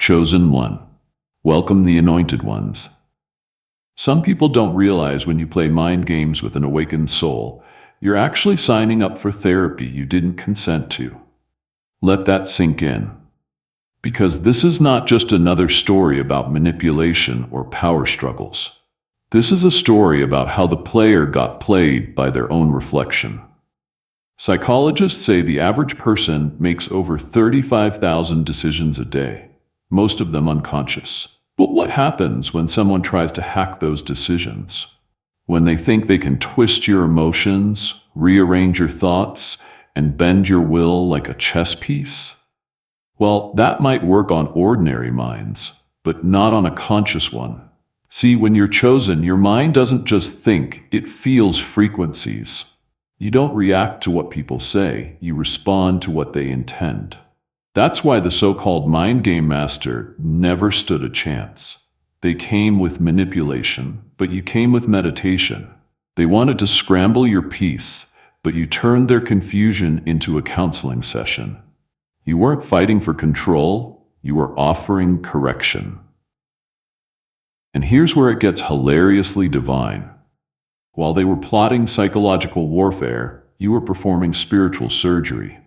Chosen one. Welcome the anointed ones. Some people don't realize when you play mind games with an awakened soul, you're actually signing up for therapy you didn't consent to. Let that sink in. Because this is not just another story about manipulation or power struggles. This is a story about how the player got played by their own reflection. Psychologists say the average person makes over 35,000 decisions a day, most of them unconscious. But what happens when someone tries to hack those decisions? When they think they can twist your emotions, rearrange your thoughts, and bend your will like a chess piece? Well, that might work on ordinary minds, but not on a conscious one. See, when you're chosen, your mind doesn't just think, it feels frequencies. You don't react to what people say, you respond to what they intend. That's why the so-called mind game master never stood a chance. They came with manipulation, but you came with meditation. They wanted to scramble your peace, but you turned their confusion into a counseling session. You weren't fighting for control, you were offering correction. And here's where it gets hilariously divine. While they were plotting psychological warfare, you were performing spiritual surgery.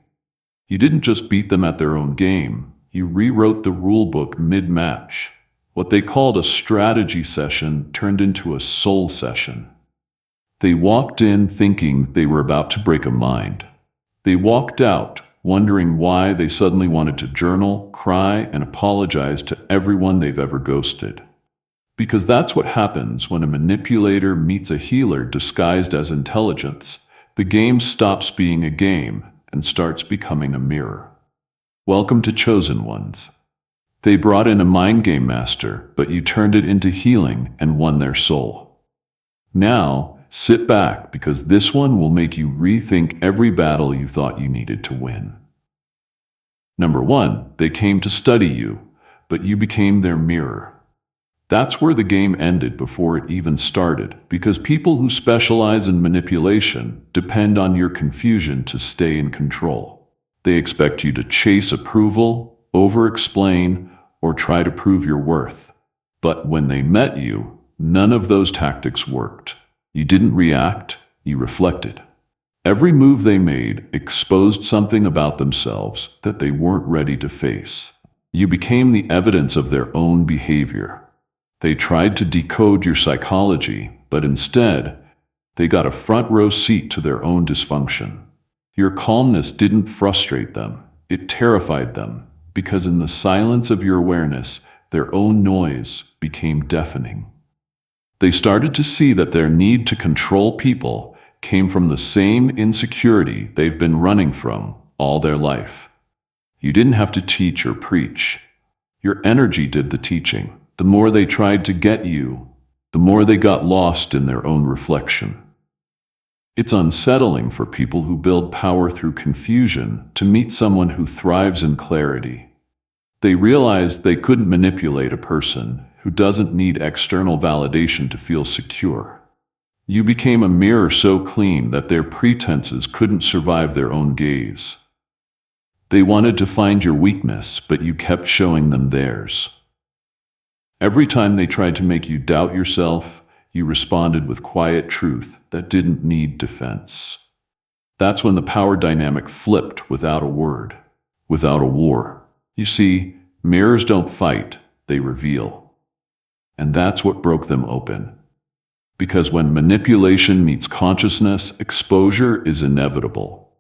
You didn't just beat them at their own game, you rewrote the rulebook mid-match. What they called a strategy session turned into a soul session. They walked in thinking they were about to break a mind. They walked out wondering why they suddenly wanted to journal, cry, and apologize to everyone they've ever ghosted. Because that's what happens when a manipulator meets a healer disguised as intelligence. The game stops being a game and starts becoming a mirror. Welcome to Chosen Ones. They brought in a mind game master, but you turned it into healing and won their soul. Now, sit back because this one will make you rethink every battle you thought you needed to win. Number 1, they came to study you, but you became their mirror. That's where the game ended before it even started, because people who specialize in manipulation depend on your confusion to stay in control. They expect you to chase approval, over-explain, or try to prove your worth. But when they met you, none of those tactics worked. You didn't react, you reflected. Every move they made exposed something about themselves that they weren't ready to face. You became the evidence of their own behavior. They tried to decode your psychology, but instead, they got a front row seat to their own dysfunction. Your calmness didn't frustrate them, it terrified them, because in the silence of your awareness, their own noise became deafening. They started to see that their need to control people came from the same insecurity they've been running from all their life. You didn't have to teach or preach. Your energy did the teaching. The more they tried to get you, the more they got lost in their own reflection. It's unsettling for people who build power through confusion to meet someone who thrives in clarity. They realize they couldn't manipulate a person who doesn't need external validation to feel secure. You became a mirror so clean that their pretenses couldn't survive their own gaze. They wanted to find your weakness, but you kept showing them theirs. Every time they tried to make you doubt yourself, you responded with quiet truth that didn't need defense. That's when the power dynamic flipped without a word, without a war. You see, mirrors don't fight, they reveal. And that's what broke them open. Because when manipulation meets consciousness, exposure is inevitable.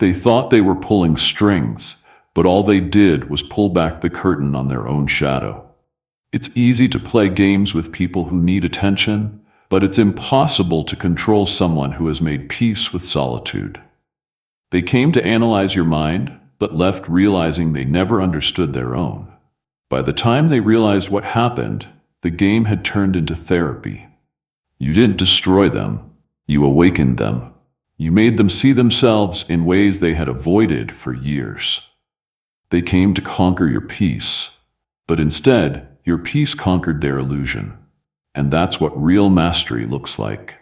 They thought they were pulling strings, but all they did was pull back the curtain on their own shadow. It's easy to play games with people who need attention, but it's impossible to control someone who has made peace with solitude. They came to analyze your mind, but left realizing they never understood their own. By the time they realized what happened, the game had turned into therapy. You didn't destroy them, you awakened them. You made them see themselves in ways they had avoided for years. They came to conquer your peace, but instead, your peace conquered their illusion. And that's what real mastery looks like.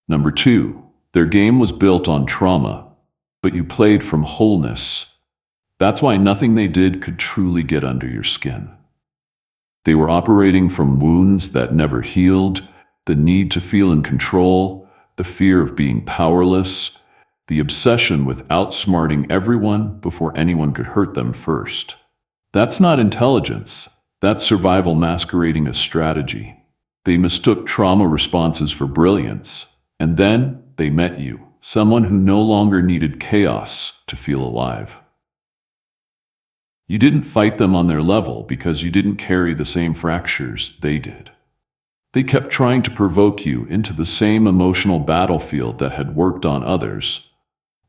Number 2, their game was built on trauma, but you played from wholeness. That's why nothing they did could truly get under your skin. They were operating from wounds that never healed, the need to feel in control, the fear of being powerless, the obsession with outsmarting everyone before anyone could hurt them first. That's not intelligence. That's survival masquerading as strategy. They mistook trauma responses for brilliance, and then they met you, someone who no longer needed chaos to feel alive. You didn't fight them on their level because you didn't carry the same fractures they did. They kept trying to provoke you into the same emotional battlefield that had worked on others,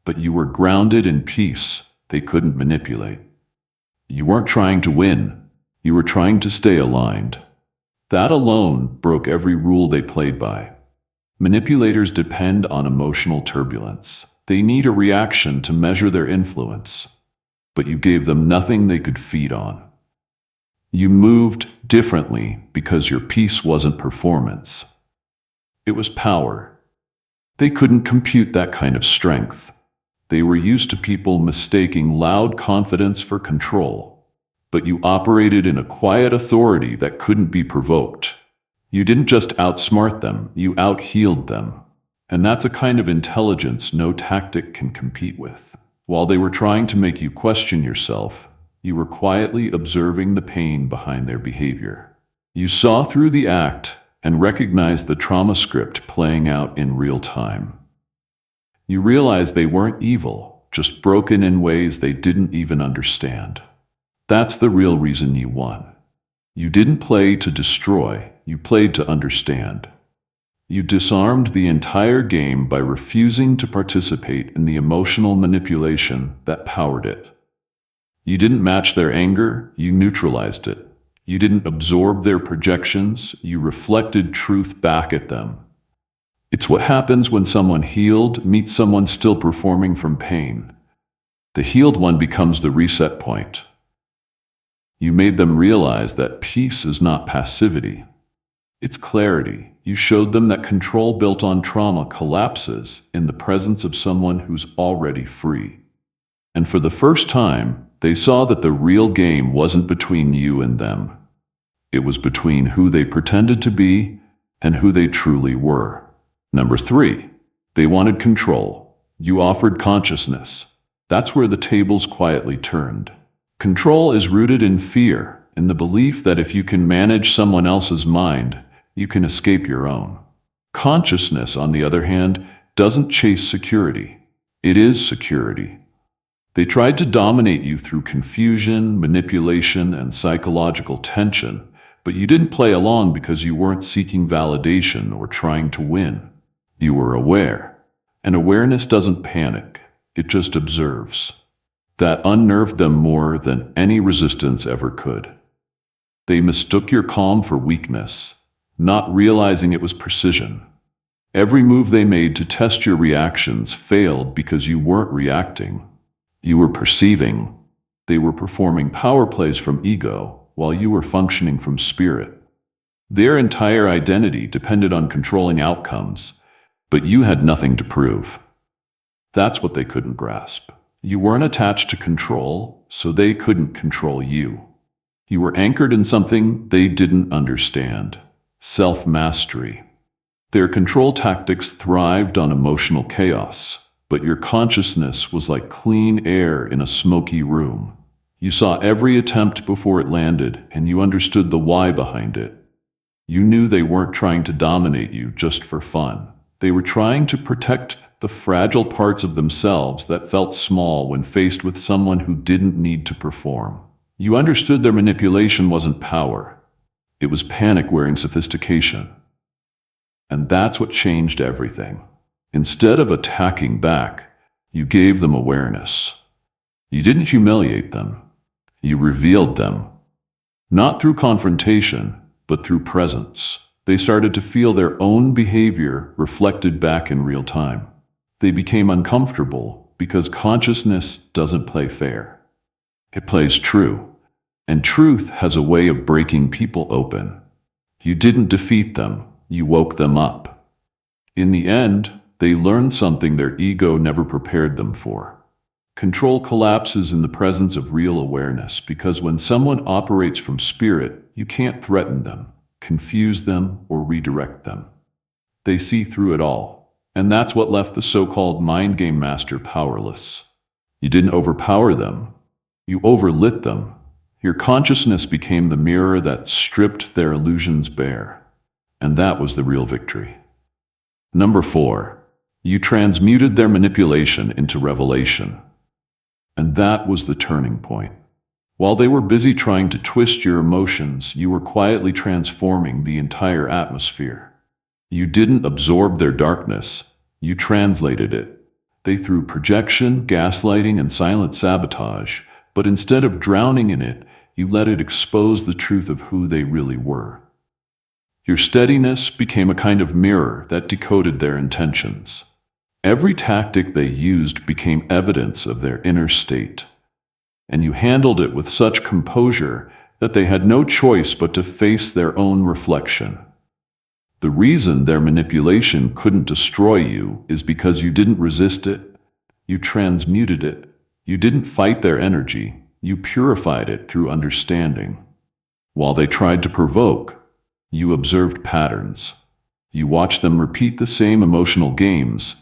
but you were grounded in peace they couldn't manipulate. You weren't trying to win, you were trying to stay aligned. That alone broke every rule they played by. Manipulators depend on emotional turbulence. They need a reaction to measure their influence, but you gave them nothing they could feed on. You moved differently because your peace wasn't performance. It was power. They couldn't compute that kind of strength. They were used to people mistaking loud confidence for control. But you operated in a quiet authority that couldn't be provoked. You didn't just outsmart them, you out-healed them. And that's a kind of intelligence no tactic can compete with. While they were trying to make you question yourself, you were quietly observing the pain behind their behavior. You saw through the act and recognized the trauma script playing out in real time. You realized they weren't evil, just broken in ways they didn't even understand. That's the real reason you won. You didn't play to destroy, you played to understand. You disarmed the entire game by refusing to participate in the emotional manipulation that powered it. You didn't match their anger, you neutralized it. You didn't absorb their projections, you reflected truth back at them. It's what happens when someone healed meets someone still performing from pain. The healed one becomes the reset point. You made them realize that peace is not passivity. It's clarity. You showed them that control built on trauma collapses in the presence of someone who's already free. And for the first time, they saw that the real game wasn't between you and them. It was between who they pretended to be and who they truly were. Number 3, they wanted control. You offered consciousness. That's where the tables quietly turned. Control is rooted in fear, in the belief that if you can manage someone else's mind, you can escape your own. Consciousness, on the other hand, doesn't chase security. It is security. They tried to dominate you through confusion, manipulation, and psychological tension, but you didn't play along because you weren't seeking validation or trying to win. You were aware, and awareness doesn't panic, it just observes. That unnerved them more than any resistance ever could. They mistook your calm for weakness, not realizing it was precision. Every move they made to test your reactions failed because you weren't reacting. You were perceiving. They were performing power plays from ego, while you were functioning from spirit. Their entire identity depended on controlling outcomes, but you had nothing to prove. That's what they couldn't grasp. You weren't attached to control, so they couldn't control you. You were anchored in something they didn't understand: self-mastery. Their control tactics thrived on emotional chaos, but your consciousness was like clean air in a smoky room. You saw every attempt before it landed, and you understood the why behind it. You knew they weren't trying to dominate you just for fun. They were trying to protect the fragile parts of themselves that felt small when faced with someone who didn't need to perform. You understood their manipulation wasn't power. It was panic wearing sophistication. And that's what changed everything. Instead of attacking back, you gave them awareness. You didn't humiliate them. You revealed them. Not through confrontation, but through presence. They started to feel their own behavior reflected back in real time. They became uncomfortable because consciousness doesn't play fair. It plays true, and truth has a way of breaking people open. You didn't defeat them, you woke them up. In the end, they learned something their ego never prepared them for. Control collapses in the presence of real awareness because when someone operates from spirit, you can't threaten them, confuse them, or redirect them. They see through it all. And that's what left the so-called mind game master powerless. You didn't overpower them. You overlit them. Your consciousness became the mirror that stripped their illusions bare. And that was the real victory. Number 4. You transmuted their manipulation into revelation. And that was the turning point. While they were busy trying to twist your emotions, you were quietly transforming the entire atmosphere. You didn't absorb their darkness, you translated it. They threw projection, gaslighting, and silent sabotage, but instead of drowning in it, you let it expose the truth of who they really were. Your steadiness became a kind of mirror that decoded their intentions. Every tactic they used became evidence of their inner state, and you handled it with such composure that they had no choice but to face their own reflection. The reason their manipulation couldn't destroy you is because you didn't resist it, you transmuted it. You didn't fight their energy, you purified it through understanding. While they tried to provoke, you observed patterns. You watched them repeat the same emotional games,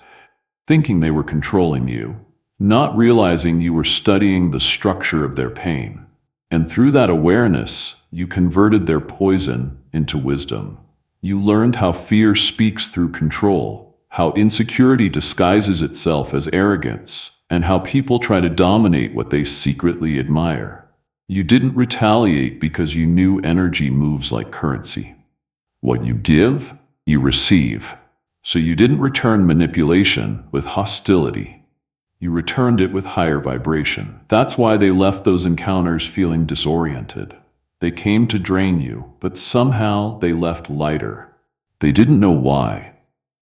thinking they were controlling you, not realizing you were studying the structure of their pain. And through that awareness, you converted their poison into wisdom. You learned how fear speaks through control, how insecurity disguises itself as arrogance, and how people try to dominate what they secretly admire. You didn't retaliate because you knew energy moves like currency. What you give, you receive. So you didn't return manipulation with hostility. You returned it with higher vibration. That's why they left those encounters feeling disoriented. They came to drain you, but somehow they left lighter. They didn't know why.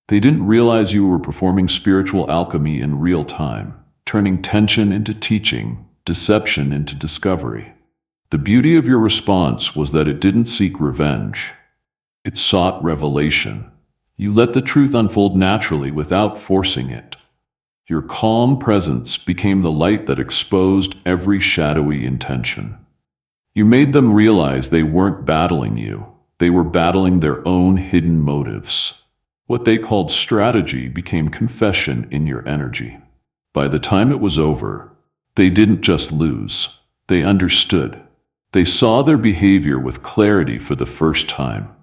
They didn't realize you were performing spiritual alchemy in real time, turning tension into teaching, deception into discovery. The beauty of your response was that it didn't seek revenge. It sought revelation. You let the truth unfold naturally without forcing it. Your calm presence became the light that exposed every shadowy intention. You made them realize they weren't battling you. They were battling their own hidden motives. What they called strategy became confession in your energy. By the time it was over, they didn't just lose. They understood. They saw their behavior with clarity for the first time.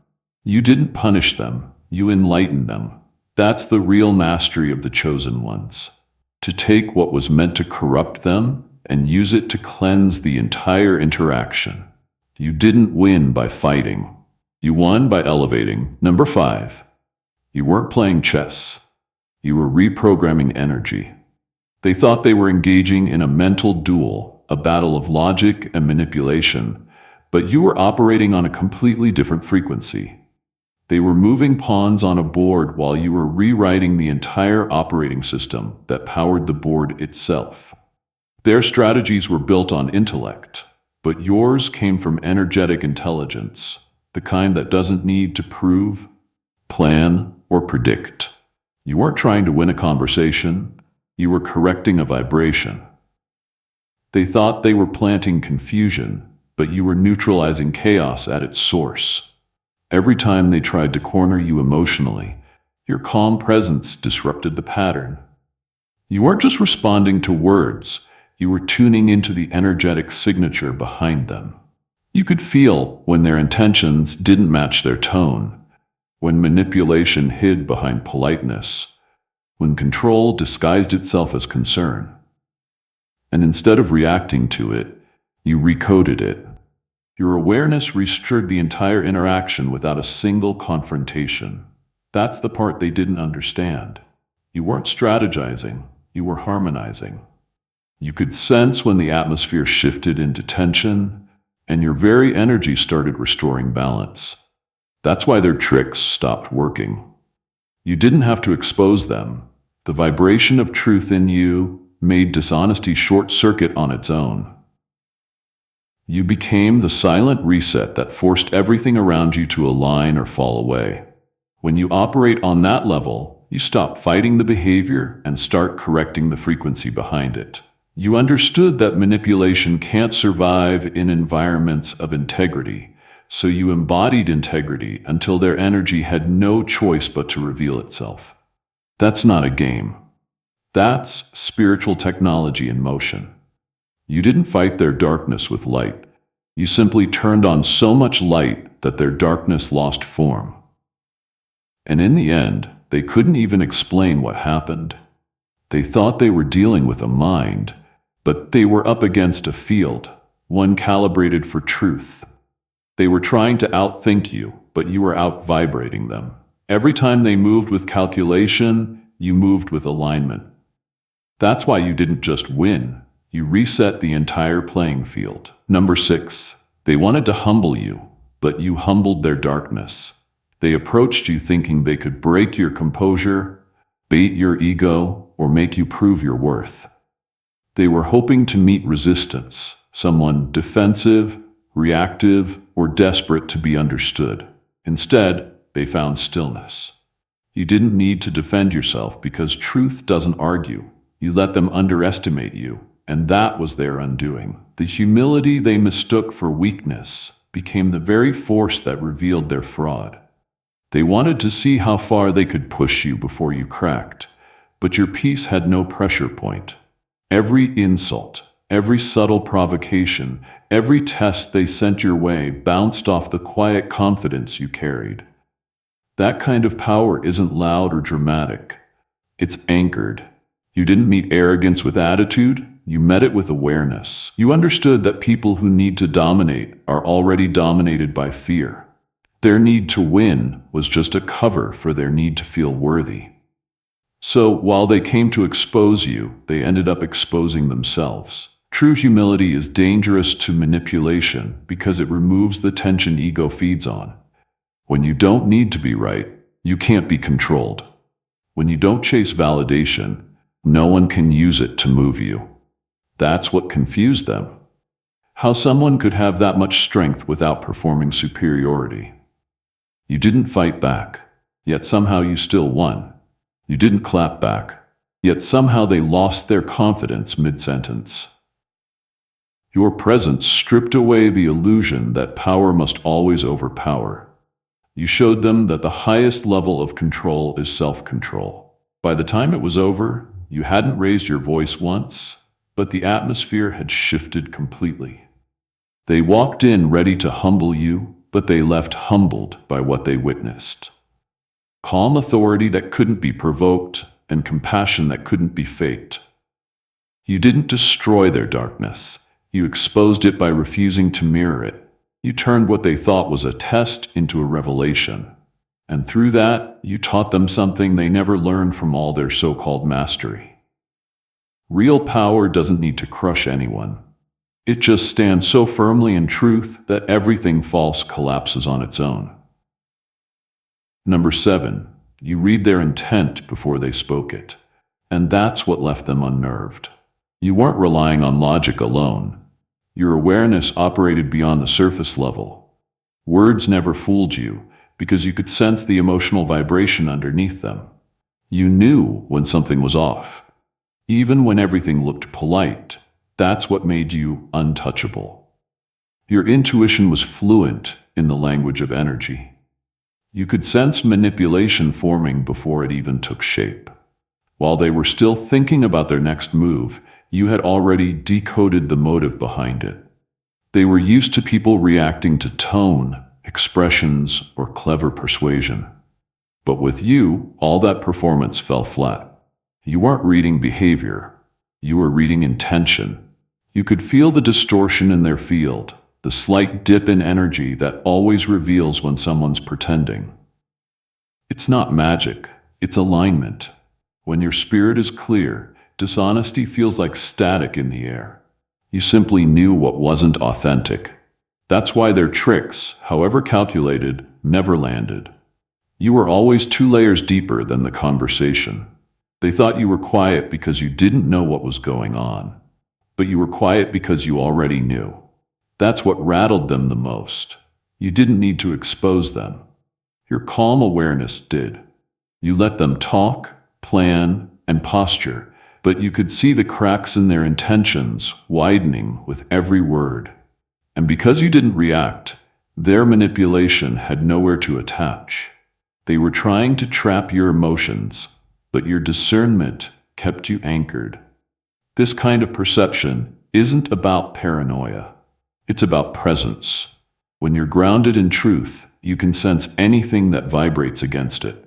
You didn't punish them. You enlightened them. That's the real mastery of the chosen ones. To take what was meant to corrupt them and use it to cleanse the entire interaction. You didn't win by fighting. You won by elevating. Number 5. You weren't playing chess. You were reprogramming energy. They thought they were engaging in a mental duel, a battle of logic and manipulation, but you were operating on a completely different frequency. They were moving pawns on a board while you were rewriting the entire operating system that powered the board itself. Their strategies were built on intellect, but yours came from energetic intelligence, the kind that doesn't need to prove, plan, or predict. You weren't trying to win a conversation, you were correcting a vibration. They thought they were planting confusion, but you were neutralizing chaos at its source. Every time they tried to corner you emotionally, your calm presence disrupted the pattern. You weren't just responding to words, you were tuning into the energetic signature behind them. You could feel when their intentions didn't match their tone, when manipulation hid behind politeness, when control disguised itself as concern. And instead of reacting to it, you recoded it. Your awareness restored the entire interaction without a single confrontation. That's the part they didn't understand. You weren't strategizing, you were harmonizing. You could sense when the atmosphere shifted into tension, and your very energy started restoring balance. That's why their tricks stopped working. You didn't have to expose them. The vibration of truth in you made dishonesty short-circuit on its own. You became the silent reset that forced everything around you to align or fall away. When you operate on that level, you stop fighting the behavior and start correcting the frequency behind it. You understood that manipulation can't survive in environments of integrity, so you embodied integrity until their energy had no choice but to reveal itself. That's not a game. That's spiritual technology in motion. You didn't fight their darkness with light. You simply turned on so much light that their darkness lost form. And in the end, they couldn't even explain what happened. They thought they were dealing with a mind, but they were up against a field, one calibrated for truth. They were trying to outthink you, but you were out-vibrating them. Every time they moved with calculation, you moved with alignment. That's why you didn't just win. You reset the entire playing field. Number 6, they wanted to humble you, but you humbled their darkness. They approached you thinking they could break your composure, bait your ego, or make you prove your worth. They were hoping to meet resistance, someone defensive, reactive, or desperate to be understood. Instead, they found stillness. You didn't need to defend yourself because truth doesn't argue. You let them underestimate you, and that was their undoing. The humility they mistook for weakness became the very force that revealed their fraud. They wanted to see how far they could push you before you cracked, but your peace had no pressure point. Every insult, every subtle provocation, every test they sent your way bounced off the quiet confidence you carried. That kind of power isn't loud or dramatic. It's anchored. You didn't meet arrogance with attitude, you met it with awareness. You understood that people who need to dominate are already dominated by fear. Their need to win was just a cover for their need to feel worthy. So, while they came to expose you, they ended up exposing themselves. True humility is dangerous to manipulation because it removes the tension ego feeds on. When you don't need to be right, you can't be controlled. When you don't chase validation, no one can use it to move you. That's what confused them. How someone could have that much strength without performing superiority. You didn't fight back, yet somehow you still won. You didn't clap back, yet somehow they lost their confidence mid-sentence. Your presence stripped away the illusion that power must always overpower. You showed them that the highest level of control is self-control. By the time it was over, you hadn't raised your voice once, but the atmosphere had shifted completely. They walked in ready to humble you, but they left humbled by what they witnessed. Calm authority that couldn't be provoked, and compassion that couldn't be faked. You didn't destroy their darkness. You exposed it by refusing to mirror it. You turned what they thought was a test into a revelation. And through that, you taught them something they never learned from all their so-called mastery. Real power doesn't need to crush anyone. It just stands so firmly in truth that everything false collapses on its own. Number 7, you read their intent before they spoke it. And that's what left them unnerved. You weren't relying on logic alone. Your awareness operated beyond the surface level. Words never fooled you because you could sense the emotional vibration underneath them. You knew when something was off. Even when everything looked polite, that's what made you untouchable. Your intuition was fluent in the language of energy. You could sense manipulation forming before it even took shape. While they were still thinking about their next move, you had already decoded the motive behind it. They were used to people reacting to tone, expressions, or clever persuasion. But with you, all that performance fell flat. You weren't reading behavior. You were reading intention. You could feel the distortion in their field, the slight dip in energy that always reveals when someone's pretending. It's not magic, it's alignment. When your spirit is clear, dishonesty feels like static in the air. You simply knew what wasn't authentic. That's why their tricks, however calculated, never landed. You were always 2 layers deeper than the conversation. They thought you were quiet because you didn't know what was going on. But you were quiet because you already knew. That's what rattled them the most. You didn't need to expose them. Your calm awareness did. You let them talk, plan, and posture, but you could see the cracks in their intentions widening with every word. And because you didn't react, their manipulation had nowhere to attach. They were trying to trap your emotions, but your discernment kept you anchored. This kind of perception isn't about paranoia. It's about presence. When you're grounded in truth, you can sense anything that vibrates against it.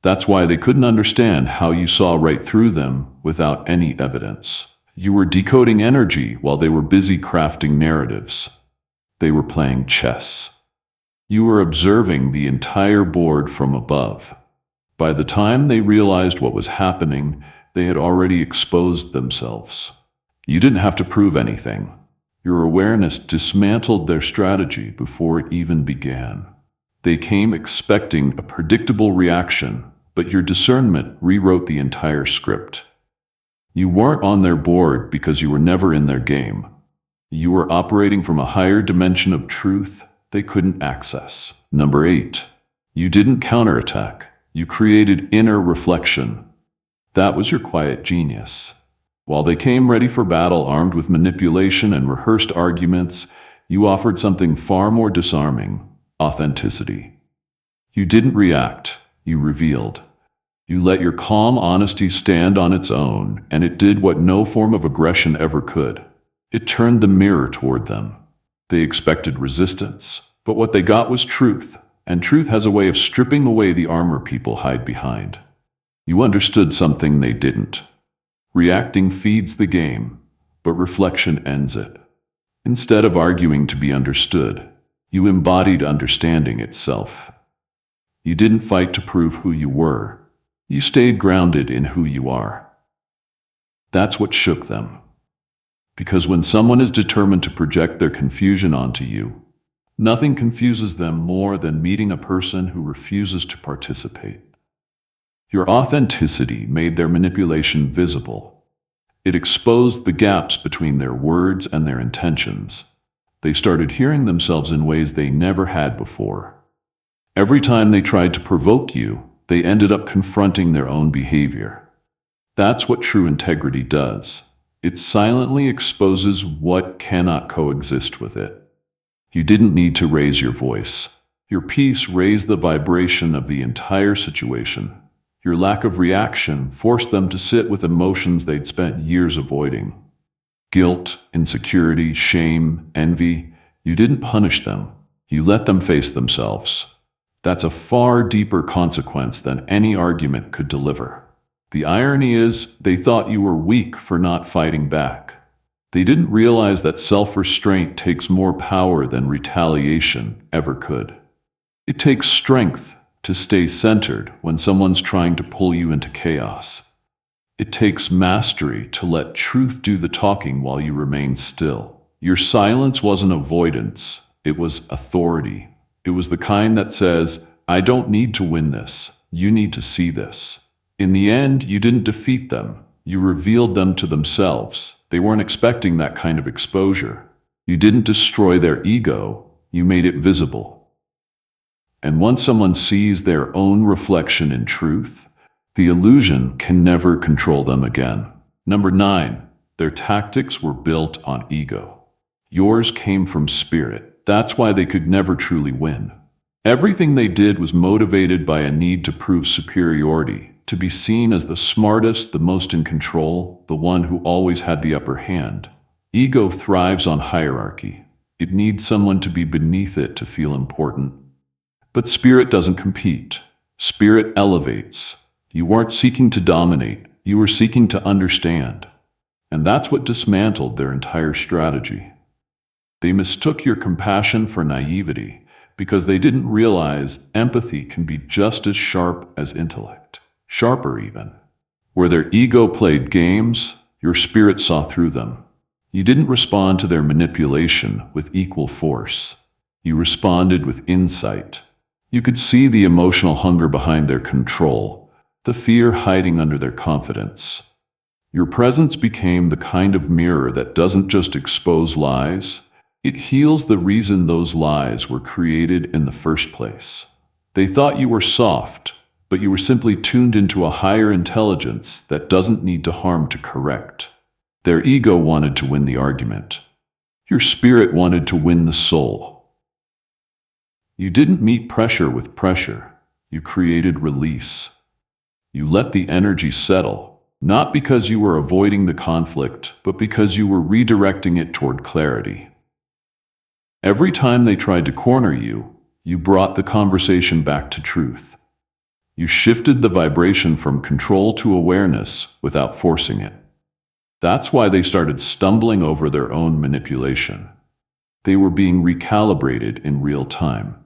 That's why they couldn't understand how you saw right through them without any evidence. You were decoding energy while they were busy crafting narratives. They were playing chess. You were observing the entire board from above. By the time they realized what was happening, they had already exposed themselves. You didn't have to prove anything. Your awareness dismantled their strategy before it even began. They came expecting a predictable reaction, but your discernment rewrote the entire script. You weren't on their board because you were never in their game. You were operating from a higher dimension of truth they couldn't access. Number 8. You didn't counterattack. You created inner reflection. That was your quiet genius. While they came ready for battle armed with manipulation and rehearsed arguments, you offered something far more disarming: authenticity. You didn't react, you revealed. You let your calm honesty stand on its own, and it did what no form of aggression ever could. It turned the mirror toward them. They expected resistance, but what they got was truth, and truth has a way of stripping away the armor people hide behind. You understood something they didn't. Reacting feeds the game, but reflection ends it. Instead of arguing to be understood, you embodied understanding itself. You didn't fight to prove who you were. You stayed grounded in who you are. That's what shook them. Because when someone is determined to project their confusion onto you, nothing confuses them more than meeting a person who refuses to participate. Your authenticity made their manipulation visible. It exposed the gaps between their words and their intentions. They started hearing themselves in ways they never had before. Every time they tried to provoke you, they ended up confronting their own behavior. That's what true integrity does. It silently exposes what cannot coexist with it. You didn't need to raise your voice. Your peace raised the vibration of the entire situation. Your lack of reaction forced them to sit with emotions they'd spent years avoiding. Guilt, insecurity, shame, envy. You didn't punish them. You let them face themselves. That's a far deeper consequence than any argument could deliver. The irony is, they thought you were weak for not fighting back. They didn't realize that self-restraint takes more power than retaliation ever could. It takes strength to stay centered when someone's trying to pull you into chaos. It takes mastery to let truth do the talking while you remain still. Your silence wasn't avoidance, it was authority. It was the kind that says, I don't need to win this, you need to see this. In the end, you didn't defeat them, you revealed them to themselves. They weren't expecting that kind of exposure. You didn't destroy their ego, you made it visible. And once someone sees their own reflection in truth, the illusion can never control them again. Number 9, their tactics were built on ego. Yours came from spirit. That's why they could never truly win. Everything they did was motivated by a need to prove superiority, to be seen as the smartest, the most in control, the one who always had the upper hand. Ego thrives on hierarchy. It needs someone to be beneath it to feel important. But spirit doesn't compete. Spirit elevates. You weren't seeking to dominate, you were seeking to understand. And that's what dismantled their entire strategy. They mistook your compassion for naivety because they didn't realize empathy can be just as sharp as intellect, sharper even. Where their ego played games, your spirit saw through them. You didn't respond to their manipulation with equal force. You responded with insight. You could see the emotional hunger behind their control, the fear hiding under their confidence. Your presence became the kind of mirror that doesn't just expose lies, it heals the reason those lies were created in the first place. They thought you were soft, but you were simply tuned into a higher intelligence that doesn't need to harm to correct. Their ego wanted to win the argument. Your spirit wanted to win the soul. You didn't meet pressure with pressure. You created release. You let the energy settle, not because you were avoiding the conflict, but because you were redirecting it toward clarity. Every time they tried to corner you, you brought the conversation back to truth. You shifted the vibration from control to awareness without forcing it. That's why they started stumbling over their own manipulation. They were being recalibrated in real time.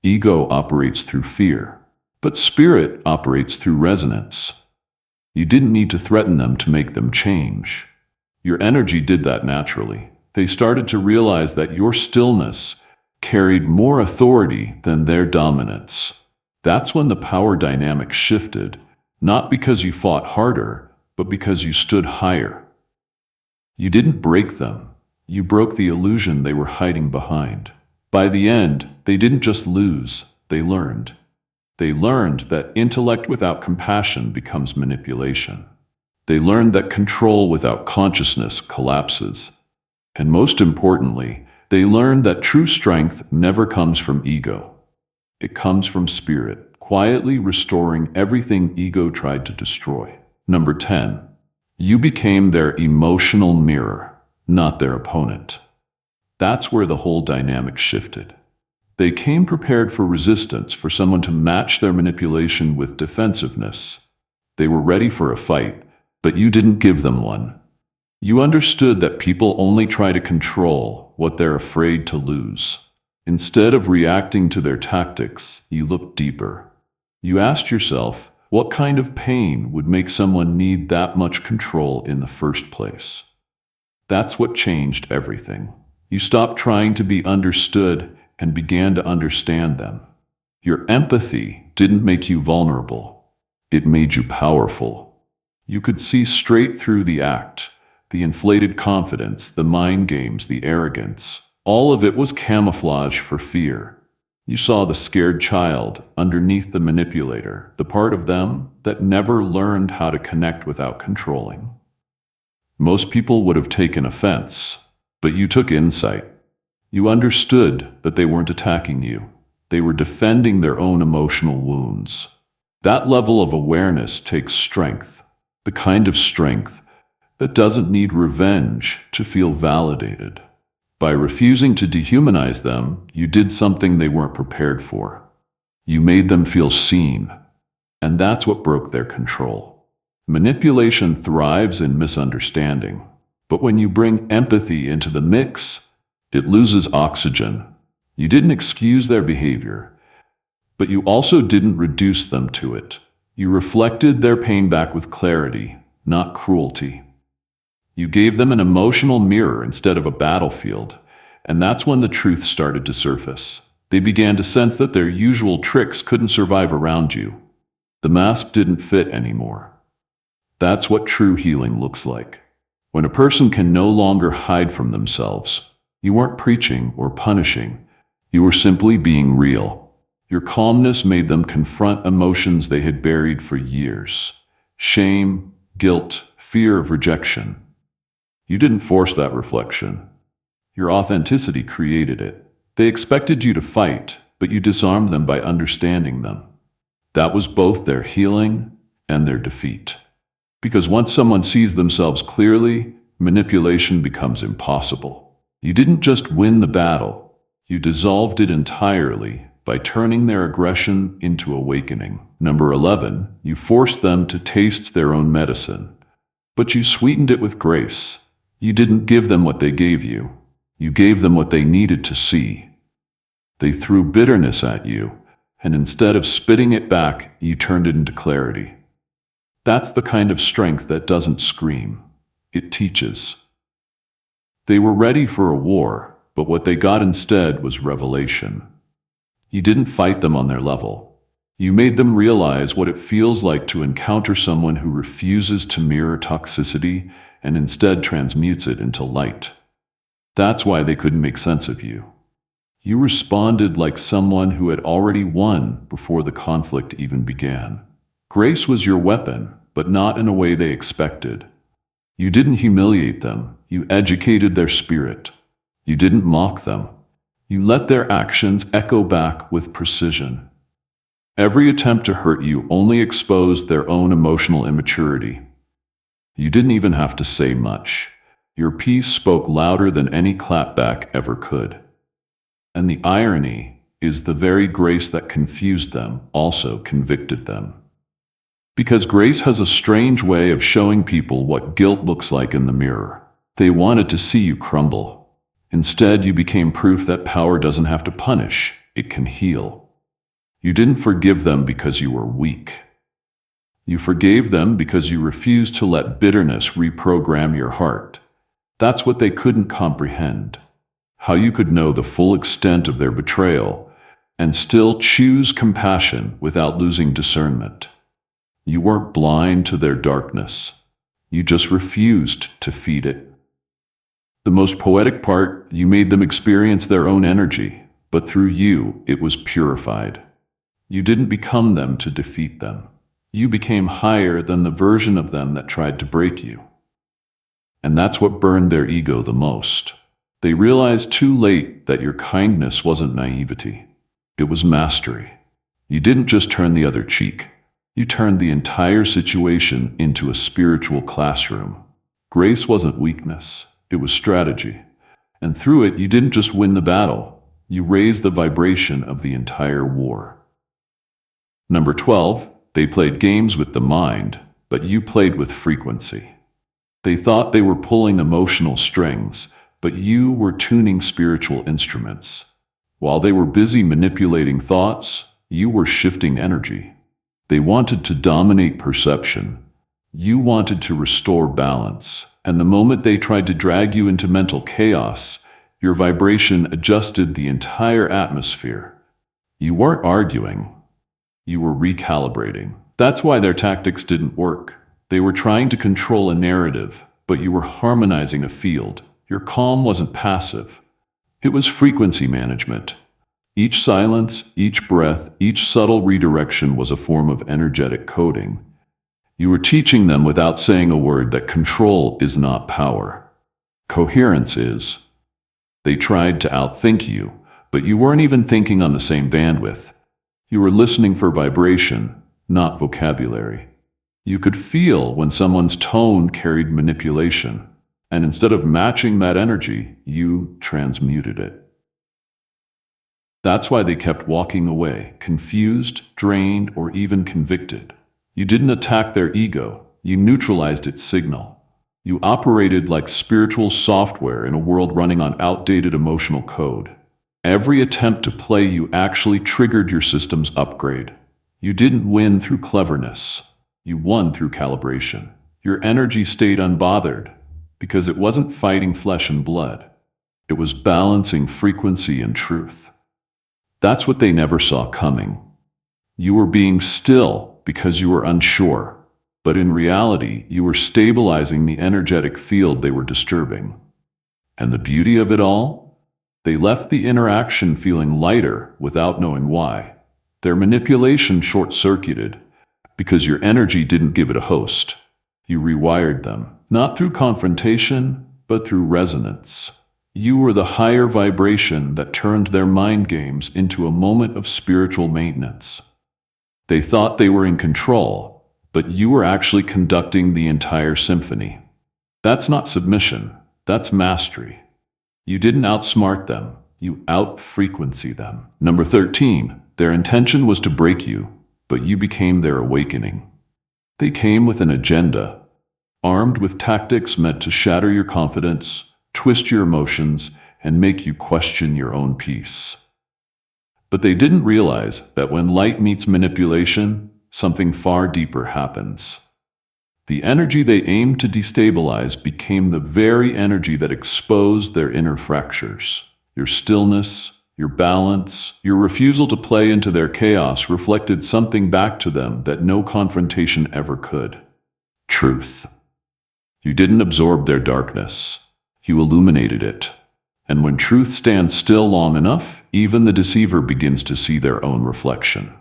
Ego operates through fear, but spirit operates through resonance. You didn't need to threaten them to make them change. Your energy did that naturally. They started to realize that your stillness carried more authority than their dominance. That's when the power dynamic shifted, not because you fought harder, but because you stood higher. You didn't break them. You broke the illusion they were hiding behind. By the end, they didn't just lose, they learned. They learned that intellect without compassion becomes manipulation. They learned that control without consciousness collapses. And most importantly, they learned that true strength never comes from ego. It comes from spirit, quietly restoring everything ego tried to destroy. Number 10. You became their emotional mirror, not their opponent. That's where the whole dynamic shifted. They came prepared for resistance, for someone to match their manipulation with defensiveness. They were ready for a fight, but you didn't give them one. You understood that people only try to control what they're afraid to lose. Instead of reacting to their tactics, you looked deeper. You asked yourself, what kind of pain would make someone need that much control in the first place? That's what changed everything. You stopped trying to be understood and began to understand them. Your empathy didn't make you vulnerable. It made you powerful. You could see straight through the act, the inflated confidence, the mind games, the arrogance. All of it was camouflage for fear. You saw the scared child underneath the manipulator, the part of them that never learned how to connect without controlling. Most people would have taken offense, but you took insight. You understood that they weren't attacking you. They were defending their own emotional wounds. That level of awareness takes strength, the kind of strength that doesn't need revenge to feel validated. By refusing to dehumanize them, you did something they weren't prepared for. You made them feel seen, and that's what broke their control. Manipulation thrives in misunderstanding, but when you bring empathy into the mix, it loses oxygen. You didn't excuse their behavior, but you also didn't reduce them to it. You reflected their pain back with clarity, not cruelty. You gave them an emotional mirror instead of a battlefield, and that's when the truth started to surface. They began to sense that their usual tricks couldn't survive around you. The mask didn't fit anymore. That's what true healing looks like. When a person can no longer hide from themselves, you weren't preaching or punishing. You were simply being real. Your calmness made them confront emotions they had buried for years. Shame, guilt, fear of rejection. You didn't force that reflection. Your authenticity created it. They expected you to fight, but you disarmed them by understanding them. That was both their healing and their defeat. Because once someone sees themselves clearly, manipulation becomes impossible. You didn't just win the battle, you dissolved it entirely by turning their aggression into awakening. Number 11, you forced them to taste their own medicine, but you sweetened it with grace. You didn't give them what they gave you. You gave them what they needed to see. They threw bitterness at you, and instead of spitting it back, you turned it into clarity. That's the kind of strength that doesn't scream. It teaches. They were ready for a war, but what they got instead was revelation. You didn't fight them on their level. You made them realize what it feels like to encounter someone who refuses to mirror toxicity and instead transmutes it into light. That's why they couldn't make sense of you. You responded like someone who had already won before the conflict even began. Grace was your weapon, but not in a way they expected. You didn't humiliate them, you educated their spirit. You didn't mock them. You let their actions echo back with precision. Every attempt to hurt you only exposed their own emotional immaturity. You didn't even have to say much. Your peace spoke louder than any clapback ever could. And the irony is the very grace that confused them also convicted them. Because grace has a strange way of showing people what guilt looks like in the mirror. They wanted to see you crumble. Instead, you became proof that power doesn't have to punish, it can heal. You didn't forgive them because you were weak. You forgave them because you refused to let bitterness reprogram your heart. That's what they couldn't comprehend. How you could know the full extent of their betrayal and still choose compassion without losing discernment. You weren't blind to their darkness. You just refused to feed it. The most poetic part, you made them experience their own energy, but through you, it was purified. You didn't become them to defeat them. You became higher than the version of them that tried to break you. And that's what burned their ego the most. They realized too late that your kindness wasn't naivety. It was mastery. You didn't just turn the other cheek. You turned the entire situation into a spiritual classroom. Grace wasn't weakness. It was strategy. And through it, you didn't just win the battle. You raised the vibration of the entire war. Number 12, they played games with the mind, but you played with frequency. They thought they were pulling emotional strings, but you were tuning spiritual instruments. While they were busy manipulating thoughts, you were shifting energy. They wanted to dominate perception. You wanted to restore balance. And the moment they tried to drag you into mental chaos, your vibration adjusted the entire atmosphere. You weren't arguing. You were recalibrating. That's why their tactics didn't work. They were trying to control a narrative, but you were harmonizing a field. Your calm wasn't passive. It was frequency management. Each silence, each breath, each subtle redirection was a form of energetic coding. You were teaching them without saying a word that control is not power. Coherence is. They tried to outthink you, but you weren't even thinking on the same bandwidth. You were listening for vibration, not vocabulary. You could feel when someone's tone carried manipulation, and instead of matching that energy, you transmuted it. That's why they kept walking away, confused, drained, or even convicted. You didn't attack their ego, you neutralized its signal. You operated like spiritual software in a world running on outdated emotional code. Every attempt to play you actually triggered your system's upgrade. You didn't win through cleverness. You won through calibration. Your energy stayed unbothered because it wasn't fighting flesh and blood. It was balancing frequency and truth. That's what they never saw coming. You were being still because you were unsure, but in reality, you were stabilizing the energetic field they were disturbing. And the beauty of it all? They left the interaction feeling lighter without knowing why. Their manipulation short-circuited because your energy didn't give it a host. You rewired them, not through confrontation, but through resonance. You were the higher vibration that turned their mind games into a moment of spiritual maintenance. They thought they were in control, but you were actually conducting the entire symphony. That's not submission, that's mastery. You didn't outsmart them, you out-frequency them. Number 13, their intention was to break you, but you became their awakening. They came with an agenda, armed with tactics meant to shatter your confidence, twist your emotions, and make you question your own peace. But they didn't realize that when light meets manipulation, something far deeper happens. The energy they aimed to destabilize became the very energy that exposed their inner fractures. Your stillness, your balance, your refusal to play into their chaos reflected something back to them that no confrontation ever could. Truth. You didn't absorb their darkness. You illuminated it. And when truth stands still long enough, even the deceiver begins to see their own reflection.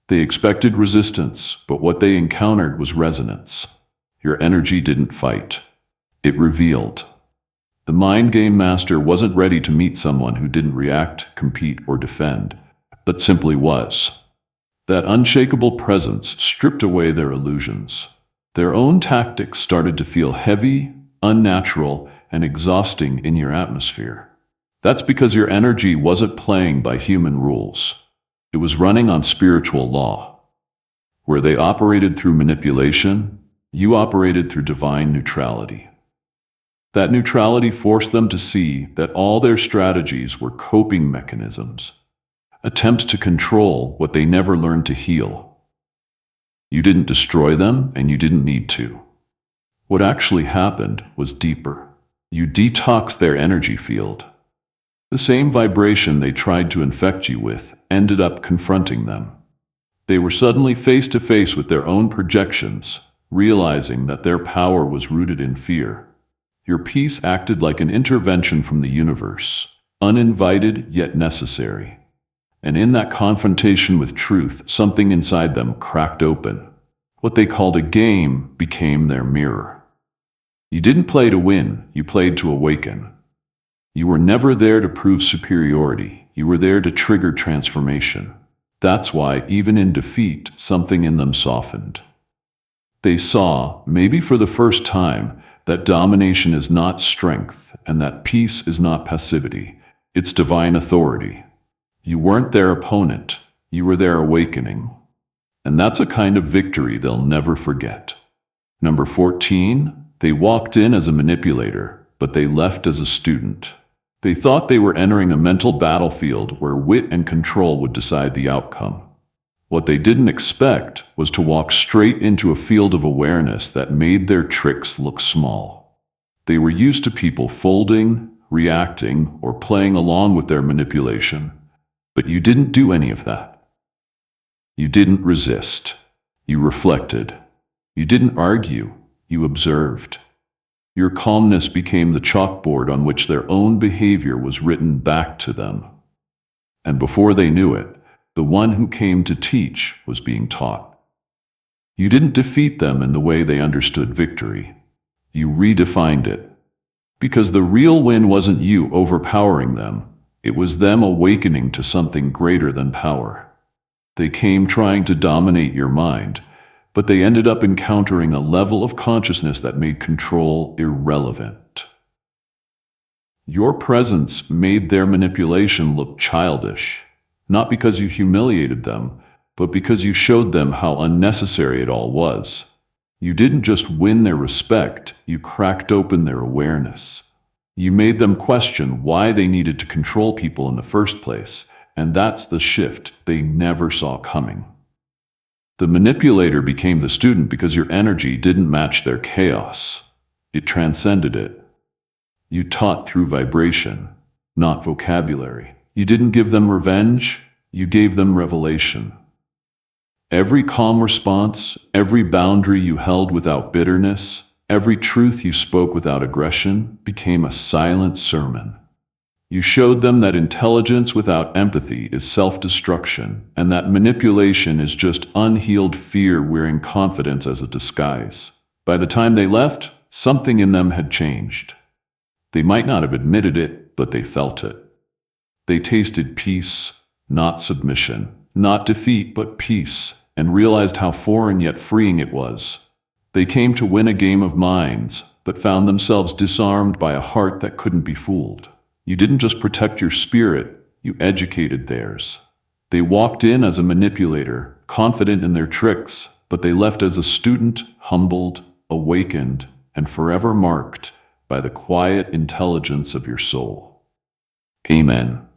They expected resistance, but what they encountered was resonance. Your energy didn't fight. It revealed. The mind game master wasn't ready to meet someone who didn't react, compete, or defend, but simply was. That unshakable presence stripped away their illusions. Their own tactics started to feel heavy, unnatural, and exhausting in your atmosphere. That's because your energy wasn't playing by human rules. It was running on spiritual law. Where they operated through manipulation, you operated through divine neutrality. That neutrality forced them to see that all their strategies were coping mechanisms, attempts to control what they never learned to heal. You didn't destroy them, and you didn't need to. What actually happened was deeper. You detoxed their energy field. The same vibration they tried to infect you with ended up confronting them. They were suddenly face to face with their own projections, realizing that their power was rooted in fear. Your peace acted like an intervention from the universe, uninvited yet necessary. And in that confrontation with truth, something inside them cracked open. What they called a game became their mirror. You didn't play to win, you played to awaken. You were never there to prove superiority, you were there to trigger transformation. That's why, even in defeat, something in them softened. They saw, maybe for the first time, that domination is not strength, and that peace is not passivity. It's divine authority. You weren't their opponent, you were their awakening. And that's a kind of victory they'll never forget. Number 14, they walked in as a manipulator, but they left as a student. They thought they were entering a mental battlefield where wit and control would decide the outcome. What they didn't expect was to walk straight into a field of awareness that made their tricks look small. They were used to people folding, reacting, or playing along with their manipulation, but you didn't do any of that. You didn't resist. You reflected. You didn't argue. You observed. Your calmness became the chalkboard on which their own behavior was written back to them. And before they knew it, the one who came to teach was being taught. You didn't defeat them in the way they understood victory. You redefined it. Because the real win wasn't you overpowering them, it was them awakening to something greater than power. They came trying to dominate your mind, but they ended up encountering a level of consciousness that made control irrelevant. Your presence made their manipulation look childish. Not because you humiliated them, but because you showed them how unnecessary it all was. You didn't just win their respect, you cracked open their awareness. You made them question why they needed to control people in the first place, and that's the shift they never saw coming. The manipulator became the student because your energy didn't match their chaos. It transcended it. You taught through vibration, not vocabulary. You didn't give them revenge, you gave them revelation. Every calm response, every boundary you held without bitterness, every truth you spoke without aggression became a silent sermon. You showed them that intelligence without empathy is self-destruction, and that manipulation is just unhealed fear wearing confidence as a disguise. By the time they left, something in them had changed. They might not have admitted it, but they felt it. They tasted peace, not submission, not defeat, but peace, and realized how foreign yet freeing it was. They came to win a game of minds, but found themselves disarmed by a heart that couldn't be fooled. You didn't just protect your spirit, you educated theirs. They walked in as a manipulator, confident in their tricks, but they left as a student, humbled, awakened, and forever marked by the quiet intelligence of your soul. Amen.